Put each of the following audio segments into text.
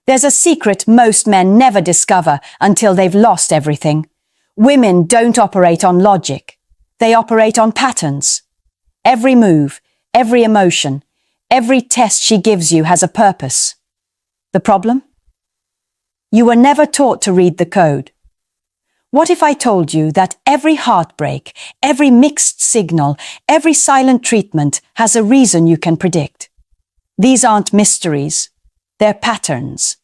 There's a secret most men never discover until they've lost everything. Women don't operate on logic. They operate on patterns. Every move, every emotion, every test she gives you has a purpose. The problem? You were never taught to read the code. What if I told you that every heartbreak, every mixed signal, every silent treatment has a reason you can predict? These aren't mysteries, they're patterns.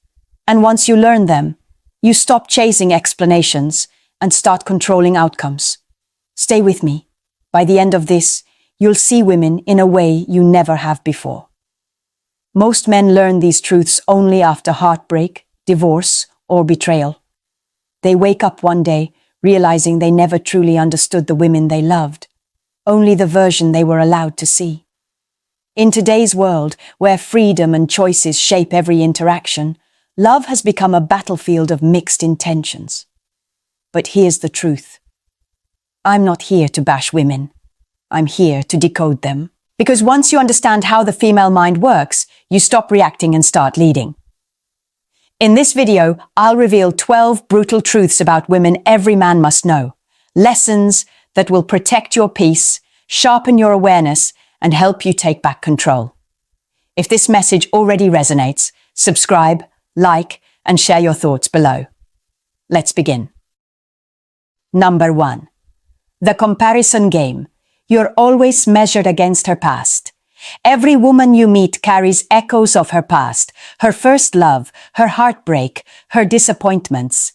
And once you learn them, you stop chasing explanations and start controlling outcomes. Stay with me. By the end of this, you'll see women in a way you never have before. Most men learn these truths only after heartbreak, divorce, or betrayal. They wake up one day realizing they never truly understood the women they loved, only the version they were allowed to see. In today's world, where freedom and choices shape every interaction, love has become a battlefield of mixed intentions. But here's the truth. I'm not here to bash women. I'm here to decode them. Because once you understand how the female mind works, you stop reacting and start leading. In this video, I'll reveal 12 brutal truths about women every man must know. Lessons that will protect your peace, sharpen your awareness, and help you take back control. If this message already resonates, subscribe, like, and share your thoughts below. Let's begin. Number 1. The comparison game. You're always measured against her past. Every woman you meet carries echoes of her past, her first love, her heartbreak, her disappointments.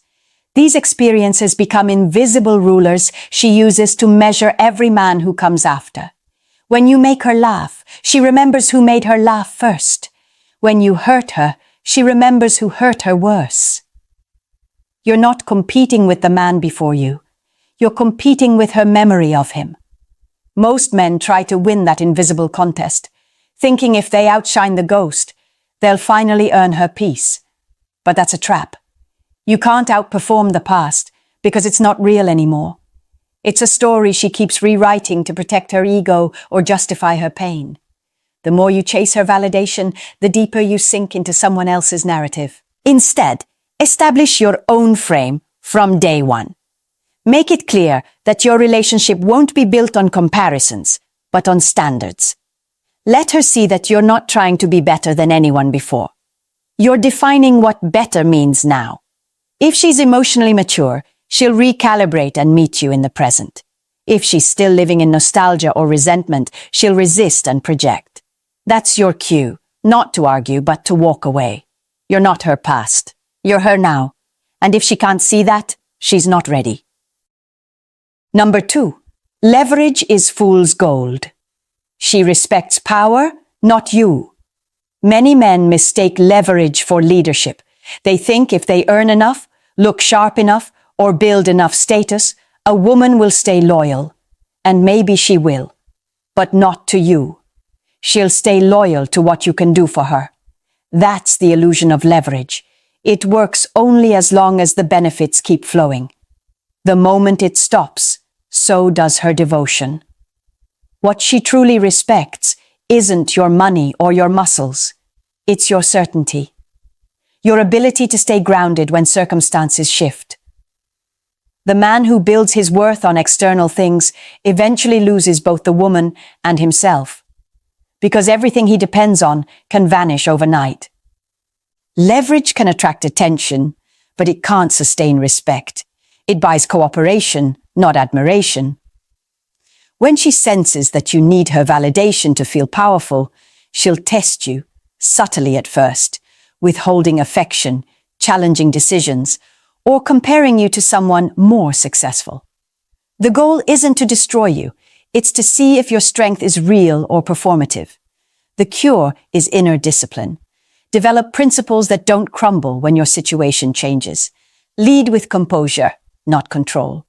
These experiences become invisible rulers she uses to measure every man who comes after. When you make her laugh, she remembers who made her laugh first. When you hurt her, she remembers who hurt her worse. You're not competing with the man before you. You're competing with her memory of him. Most men try to win that invisible contest, thinking if they outshine the ghost, they'll finally earn her peace. But that's a trap. You can't outperform the past because it's not real anymore. It's a story she keeps rewriting to protect her ego or justify her pain. The more you chase her validation, the deeper you sink into someone else's narrative. Instead, establish your own frame from day one. Make it clear that your relationship won't be built on comparisons, but on standards. Let her see that you're not trying to be better than anyone before. You're defining what better means now. If she's emotionally mature, she'll recalibrate and meet you in the present. If she's still living in nostalgia or resentment, she'll resist and project. That's your cue, not to argue, but to walk away. You're not her past. You're her now. And if she can't see that, she's not ready. Number 2. Leverage is fool's gold. She respects power, not you. Many men mistake leverage for leadership. They think if they earn enough, look sharp enough, or build enough status, a woman will stay loyal. And maybe she will, but not to you. She'll stay loyal to what you can do for her. That's the illusion of leverage. It works only as long as the benefits keep flowing. The moment it stops, so does her devotion. What she truly respects isn't your money or your muscles. It's your certainty. Your ability to stay grounded when circumstances shift. The man who builds his worth on external things eventually loses both the woman and himself, because everything he depends on can vanish overnight. Leverage can attract attention, but it can't sustain respect. It buys cooperation, not admiration. When she senses that you need her validation to feel powerful, she'll test you, subtly at first, withholding affection, challenging decisions, or comparing you to someone more successful. The goal isn't to destroy you, it's to see if your strength is real or performative. The cure is inner discipline. Develop principles that don't crumble when your situation changes. Lead with composure, not control.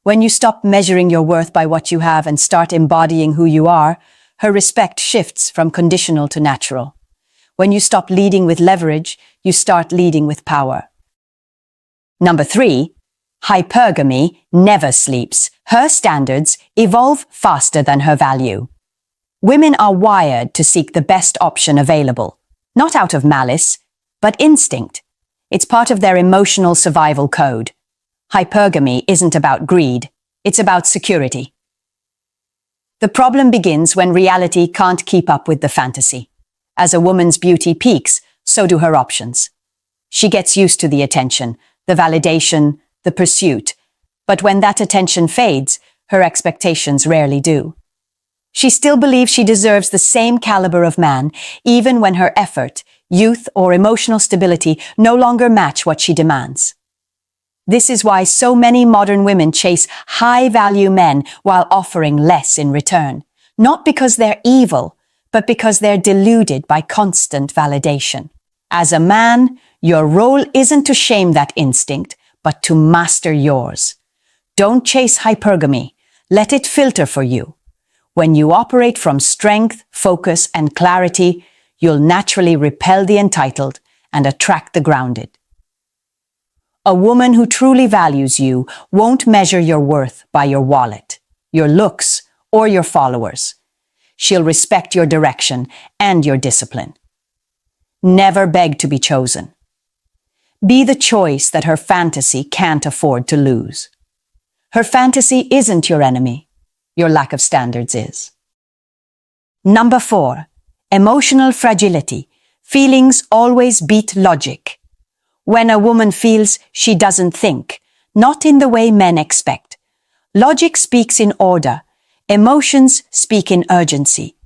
When you stop measuring your worth by what you have and start embodying who you are, her respect shifts from conditional to natural. When you stop leading with leverage, you start leading with power. Number 3, hypergamy never sleeps. Her standards evolve faster than her value. Women are wired to seek the best option available, not out of malice, but instinct. It's part of their emotional survival code. Hypergamy isn't about greed, it's about security. The problem begins when reality can't keep up with the fantasy. As a woman's beauty peaks, so do her options. She gets used to the attention, the validation, the pursuit. But when that attention fades, her expectations rarely do. She still believes she deserves the same caliber of man, even when her effort, youth, or emotional stability no longer match what she demands. This is why so many modern women chase high-value men while offering less in return. Not because they're evil, but because they're deluded by constant validation. As a man, your role isn't to shame that instinct, but to master yours. Don't chase hypergamy. Let it filter for you. When you operate from strength, focus, and clarity, you'll naturally repel the entitled and attract the grounded. A woman who truly values you won't measure your worth by your wallet, your looks, or your followers. She'll respect your direction and your discipline. Never beg to be chosen. Be the choice that her fantasy can't afford to lose. Her fantasy isn't your enemy. Your lack of standards is. Number 4. Emotional fragility. Feelings always beat logic. When a woman feels, she doesn't think, not in the way men expect. Logic speaks in order. Emotions speak in urgency.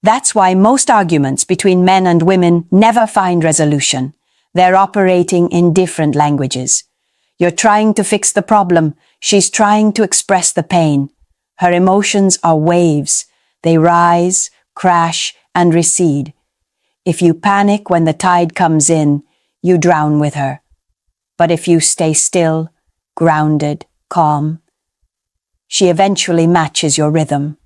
That's why most arguments between men and women never find resolution. They're operating in different languages. You're trying to fix the problem. She's trying to express the pain. Her emotions are waves. They rise, crash, and recede. If you panic when the tide comes in, you drown with her. But if you stay still, grounded, calm, she eventually matches your rhythm.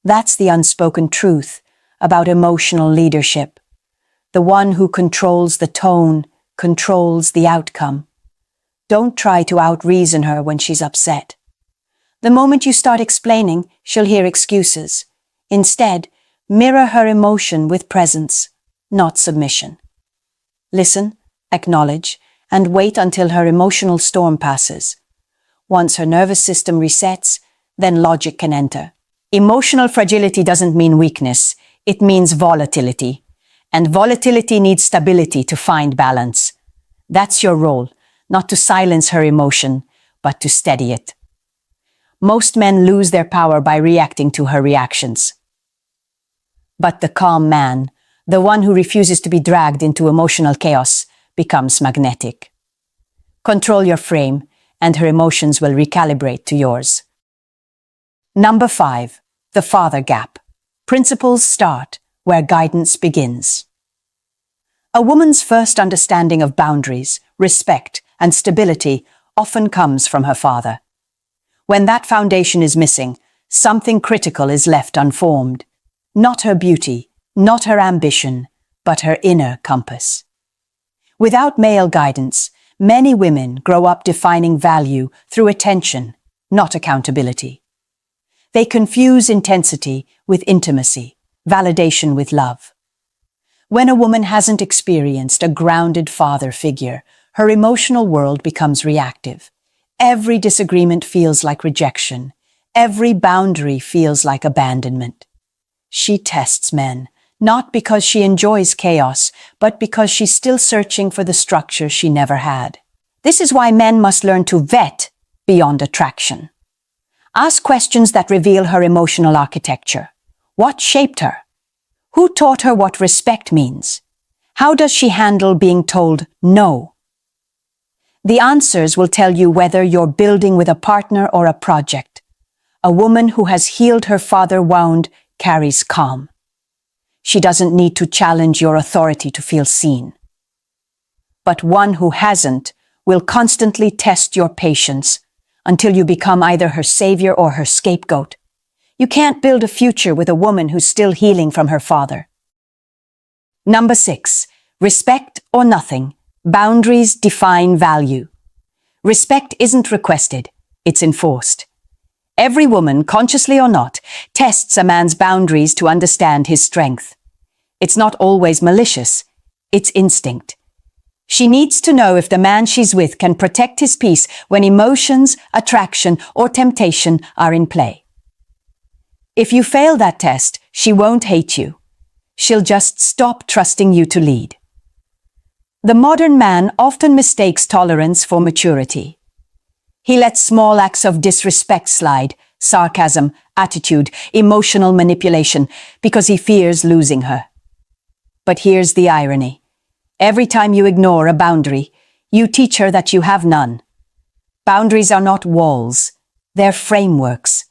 That's the unspoken truth about emotional leadership. The one who controls the tone controls the outcome. Don't try to out-reason her when she's upset. The moment you start explaining, she'll hear excuses. Instead, mirror her emotion with presence, not submission. Listen, acknowledge, and wait until her emotional storm passes. Once her nervous system resets, then logic can enter. Emotional fragility doesn't mean weakness, it means volatility. And volatility needs stability to find balance. That's your role, not to silence her emotion, but to steady it. Most men lose their power by reacting to her reactions. But the calm man, the one who refuses to be dragged into emotional chaos, becomes magnetic. Control your frame, and her emotions will recalibrate to yours. Number 5. The father gap. Principles start where guidance begins. A woman's first understanding of boundaries, respect, and stability often comes from her father. When that foundation is missing, something critical is left unformed. Not her beauty, not her ambition, but her inner compass. Without male guidance, many women grow up defining value through attention, not accountability. They confuse intensity with intimacy, validation with love. When a woman hasn't experienced a grounded father figure, her emotional world becomes reactive. Every disagreement feels like rejection. Every boundary feels like abandonment. She tests men, not because she enjoys chaos, but because she's still searching for the structure she never had. This is why men must learn to vet beyond attraction. Ask questions that reveal her emotional architecture. What shaped her? Who taught her what respect means? How does she handle being told no? The answers will tell you whether you're building with a partner or a project. A woman who has healed her father wound carries calm. She doesn't need to challenge your authority to feel seen. But one who hasn't will constantly test your patience until you become either her savior or her scapegoat. You can't build a future with a woman who's still healing from her father. Number 6. Respect or nothing. Boundaries define value. Respect isn't requested, it's enforced. Every woman, consciously or not, tests a man's boundaries to understand his strength. It's not always malicious, it's instinct. She needs to know if the man she's with can protect his peace when emotions, attraction, or temptation are in play. If you fail that test, she won't hate you. She'll just stop trusting you to lead. The modern man often mistakes tolerance for maturity. He lets small acts of disrespect slide, sarcasm, attitude, emotional manipulation, because he fears losing her. But here's the irony. Every time you ignore a boundary, you teach her that you have none. Boundaries are not walls, they're frameworks.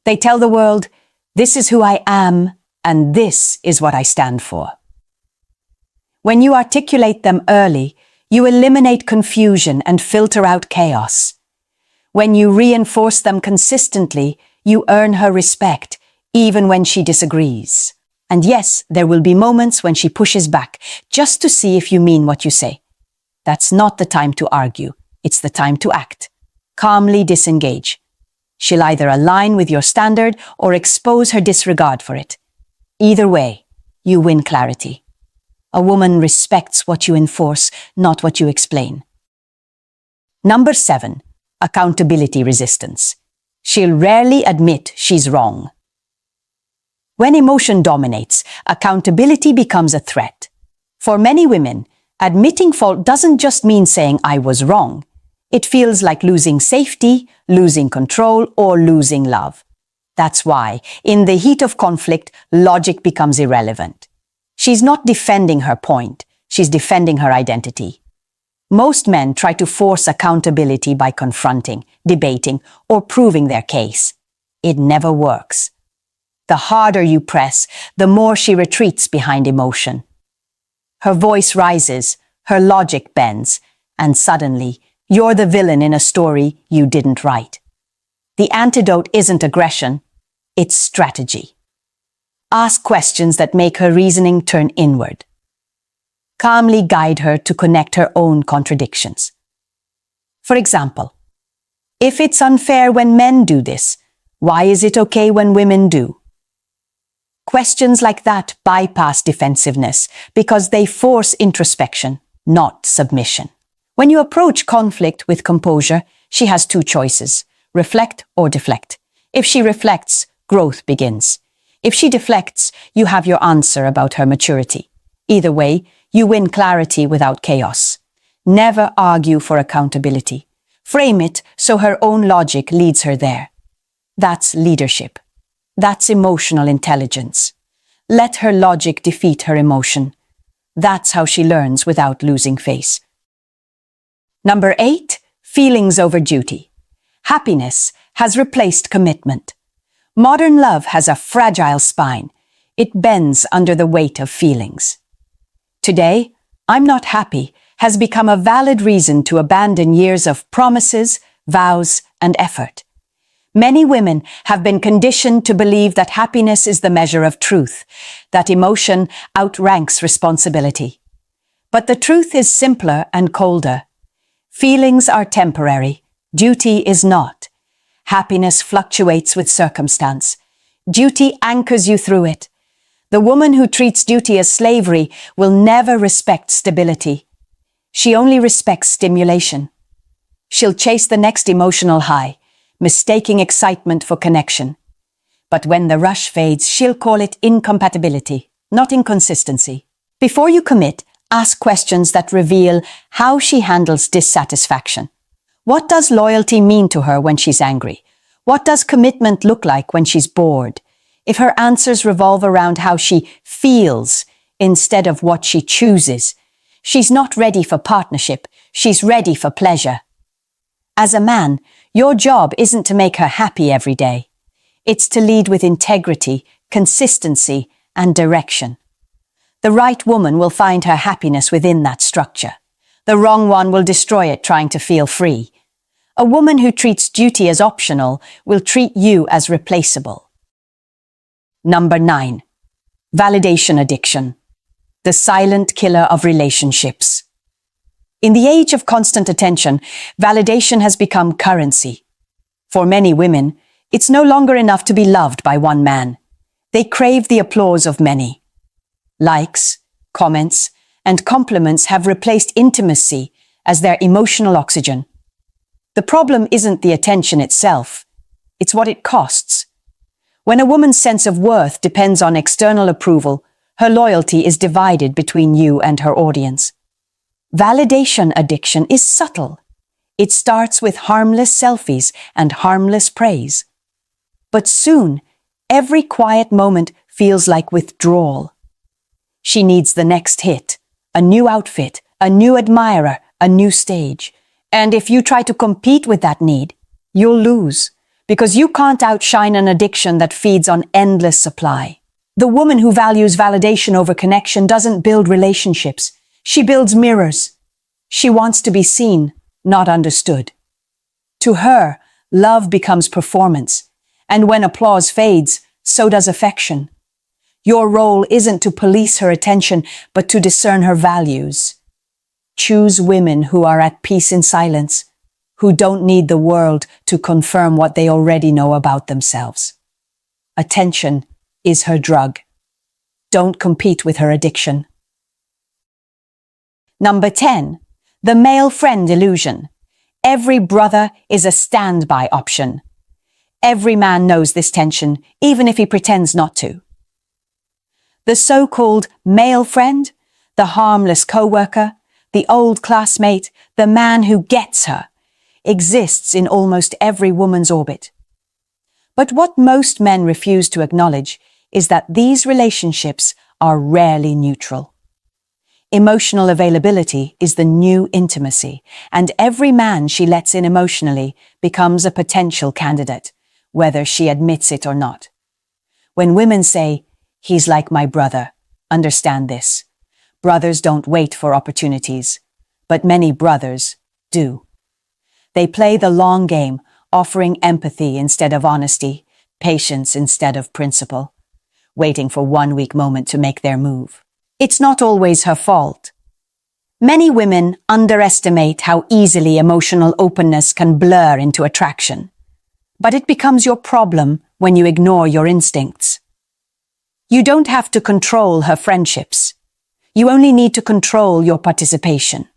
They tell the world, this is who I am, and this is what I stand for. When you articulate them early, you eliminate confusion and filter out chaos. When you reinforce them consistently, you earn her respect, even when she disagrees. And yes, there will be moments when she pushes back, just to see if you mean what you say. That's not the time to argue. It's the time to act. Calmly disengage. She'll either align with your standard or expose her disregard for it. Either way, you win clarity. A woman respects what you enforce, not what you explain. Number 7, accountability resistance. She'll rarely admit she's wrong. When emotion dominates, accountability becomes a threat. For many women, admitting fault doesn't just mean saying I was wrong. It feels like losing safety, losing control, or losing love. That's why, in the heat of conflict, logic becomes irrelevant. She's not defending her point, she's defending her identity. Most men try to force accountability by confronting, debating, or proving their case. It never works. The harder you press, the more she retreats behind emotion. Her voice rises, her logic bends, and suddenly, you're the villain in a story you didn't write. The antidote isn't aggression, it's strategy. Ask questions that make her reasoning turn inward. Calmly guide her to connect her own contradictions. For example, if it's unfair when men do this, why is it okay when women do? Questions like that bypass defensiveness because they force introspection, not submission. When you approach conflict with composure, she has two choices: reflect or deflect. If she reflects, growth begins. If she deflects, you have your answer about her maturity. Either way, you win clarity without chaos. Never argue for accountability. Frame it so her own logic leads her there. That's leadership. That's emotional intelligence. Let her logic defeat her emotion. That's how she learns without losing face. Number 8, feelings over duty. Happiness has replaced commitment. Modern love has a fragile spine. It bends under the weight of feelings. Today, I'm not happy has become a valid reason to abandon years of promises, vows, and effort. Many women have been conditioned to believe that happiness is the measure of truth, that emotion outranks responsibility. But the truth is simpler and colder. Feelings are temporary, duty is not. Happiness fluctuates with circumstance. Duty anchors you through it. The woman who treats duty as slavery will never respect stability. She only respects stimulation. She'll chase the next emotional high, mistaking excitement for connection. But when the rush fades, she'll call it incompatibility, not inconsistency. Before you commit, ask questions that reveal how she handles dissatisfaction. What does loyalty mean to her when she's angry? What does commitment look like when she's bored? If her answers revolve around how she feels instead of what she chooses, she's not ready for partnership, she's ready for pleasure. As a man, your job isn't to make her happy every day. It's to lead with integrity, consistency, and direction. The right woman will find her happiness within that structure. The wrong one will destroy it trying to feel free. A woman who treats duty as optional will treat you as replaceable. Number 9. Validation addiction. The silent killer of relationships. In the age of constant attention, validation has become currency. For many women, it's no longer enough to be loved by one man. They crave the applause of many. Likes, comments, and compliments have replaced intimacy as their emotional oxygen. The problem isn't the attention itself, it's what it costs. When a woman's sense of worth depends on external approval, her loyalty is divided between you and her audience. Validation addiction is subtle. It starts with harmless selfies and harmless praise. But soon, every quiet moment feels like withdrawal. She needs the next hit, a new outfit, a new admirer, a new stage. And if you try to compete with that need, you'll lose, because you can't outshine an addiction that feeds on endless supply. The woman who values validation over connection doesn't build relationships. She builds mirrors. She wants to be seen, not understood. To her, love becomes performance, and when applause fades, so does affection. Your role isn't to police her attention, but to discern her values. Choose women who are at peace in silence, who don't need the world to confirm what they already know about themselves. Attention is her drug. Don't compete with her addiction. Number 10. The male friend illusion. Every brother is a standby option. Every man knows this tension, even if he pretends not to. The so-called male friend, the harmless co-worker, the old classmate, the man who gets her, exists in almost every woman's orbit. But what most men refuse to acknowledge is that these relationships are rarely neutral. Emotional availability is the new intimacy, and every man she lets in emotionally becomes a potential candidate, whether she admits it or not. When women say, "He's like my brother," understand this. Brothers don't wait for opportunities, but many brothers do. They play the long game, offering empathy instead of honesty, patience instead of principle, waiting for one weak moment to make their move. It's not always her fault. Many women underestimate how easily emotional openness can blur into attraction. But it becomes your problem when you ignore your instincts. You don't have to control her friendships. You only need to control your participation.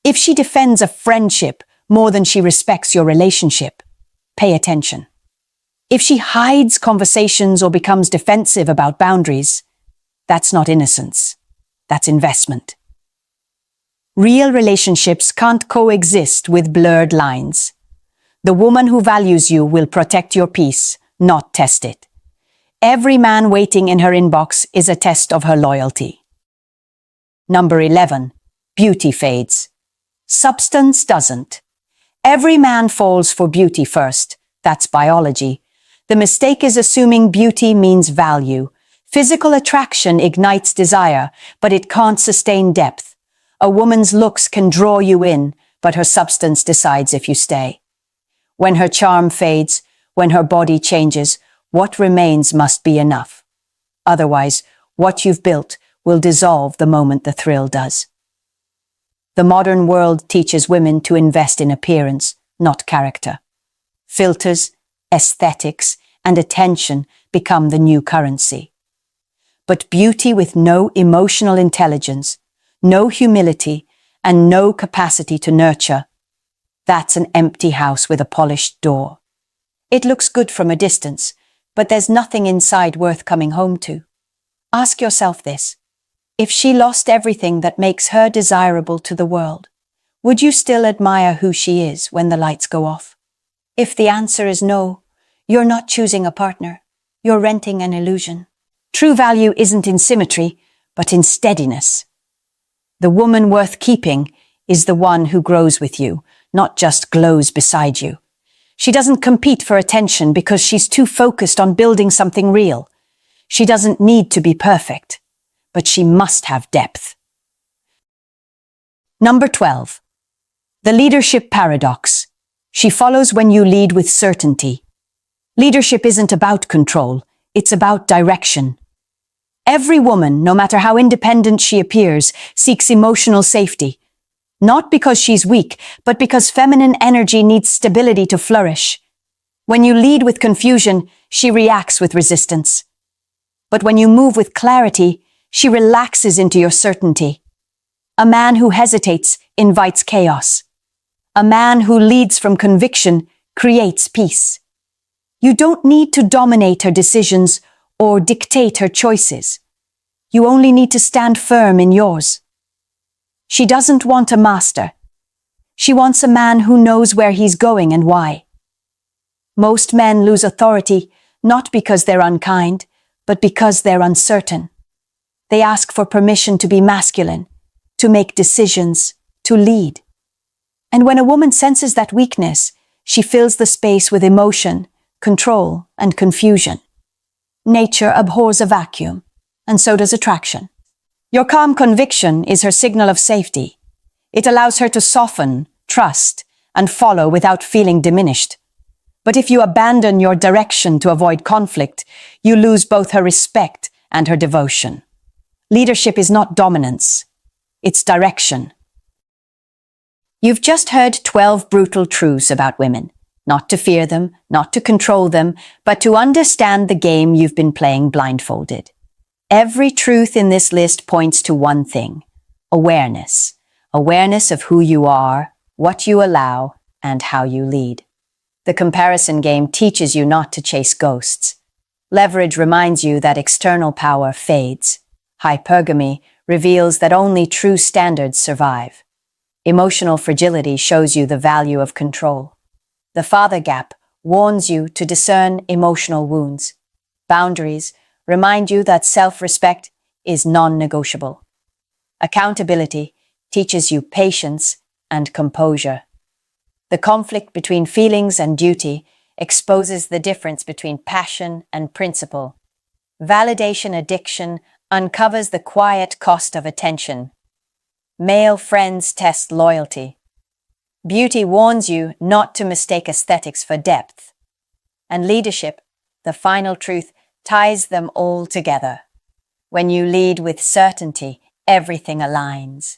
If she defends a friendship more than she respects your relationship, pay attention. If she hides conversations or becomes defensive about boundaries, that's not innocence. That's investment. Real relationships can't coexist with blurred lines. The woman who values you will protect your peace, not test it. Every man waiting in her inbox is a test of her loyalty. Number 11. Beauty fades. Substance doesn't. Every man falls for beauty first. That's biology. The mistake is assuming beauty means value. Physical attraction ignites desire, but it can't sustain depth. A woman's looks can draw you in, but her substance decides if you stay. When her charm fades, when her body changes, what remains must be enough. Otherwise, what you've built will dissolve the moment the thrill does. The modern world teaches women to invest in appearance, not character. Filters, aesthetics, and attention become the new currency. But beauty with no emotional intelligence, no humility, and no capacity to nurture, that's an empty house with a polished door. It looks good from a distance, but there's nothing inside worth coming home to. Ask yourself this. If she lost everything that makes her desirable to the world, would you still admire who she is when the lights go off? If the answer is no, you're not choosing a partner. You're renting an illusion. True value isn't in symmetry, but in steadiness. The woman worth keeping is the one who grows with you, not just glows beside you. She doesn't compete for attention because she's too focused on building something real. She doesn't need to be perfect, but she must have depth. Number 12. The leadership paradox. She follows when you lead with certainty. Leadership isn't about control, it's about direction. Every woman, no matter how independent she appears, seeks emotional safety. Not because she's weak, but because feminine energy needs stability to flourish. When you lead with confusion, she reacts with resistance. But when you move with clarity, she relaxes into your certainty. A man who hesitates invites chaos. A man who leads from conviction creates peace. You don't need to dominate her decisions or dictate her choices. You only need to stand firm in yours. She doesn't want a master. She wants a man who knows where he's going and why. Most men lose authority not because they're unkind, but because they're uncertain. They ask for permission to be masculine, to make decisions, to lead. And when a woman senses that weakness, she fills the space with emotion, control, and confusion. Nature abhors a vacuum, and so does attraction. Your calm conviction is her signal of safety. It allows her to soften, trust, and follow without feeling diminished. But if you abandon your direction to avoid conflict, you lose both her respect and her devotion. Leadership is not dominance. It's direction. You've just heard 12 brutal truths about women. Not to fear them, not to control them, but to understand the game you've been playing blindfolded. Every truth in this list points to one thing: awareness. Awareness of who you are, what you allow, and how you lead. The comparison game teaches you not to chase ghosts. Leverage reminds you that external power fades. Hypergamy reveals that only true standards survive. Emotional fragility shows you the value of control. The father gap warns you to discern emotional wounds. Boundaries remind you that self-respect is non-negotiable. Accountability teaches you patience and composure. The conflict between feelings and duty exposes the difference between passion and principle. Validation addiction uncovers the quiet cost of attention. Male friends test loyalty. Beauty warns you not to mistake aesthetics for depth. And leadership, the final truth, ties them all together. When you lead with certainty, everything aligns.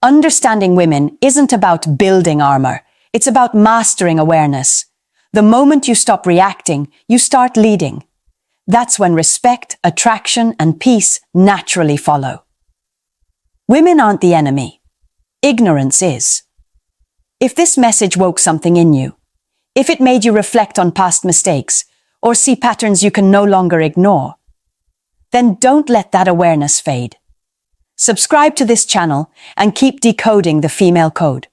Understanding women isn't about building armor. It's about mastering awareness. The moment you stop reacting, you start leading. That's when respect, attraction, and peace naturally follow. Women aren't the enemy. Ignorance is. If this message woke something in you, if it made you reflect on past mistakes, or see patterns you can no longer ignore, then don't let that awareness fade. Subscribe to this channel and keep decoding the female code.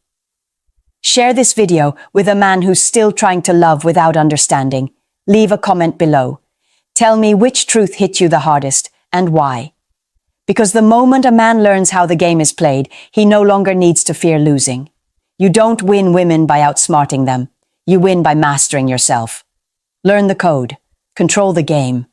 Share this video with a man who's still trying to love without understanding. Leave a comment below. Tell me which truth hit you the hardest and why. Because the moment a man learns how the game is played, he no longer needs to fear losing. You don't win women by outsmarting them. You win by mastering yourself. Learn the code. Control the game.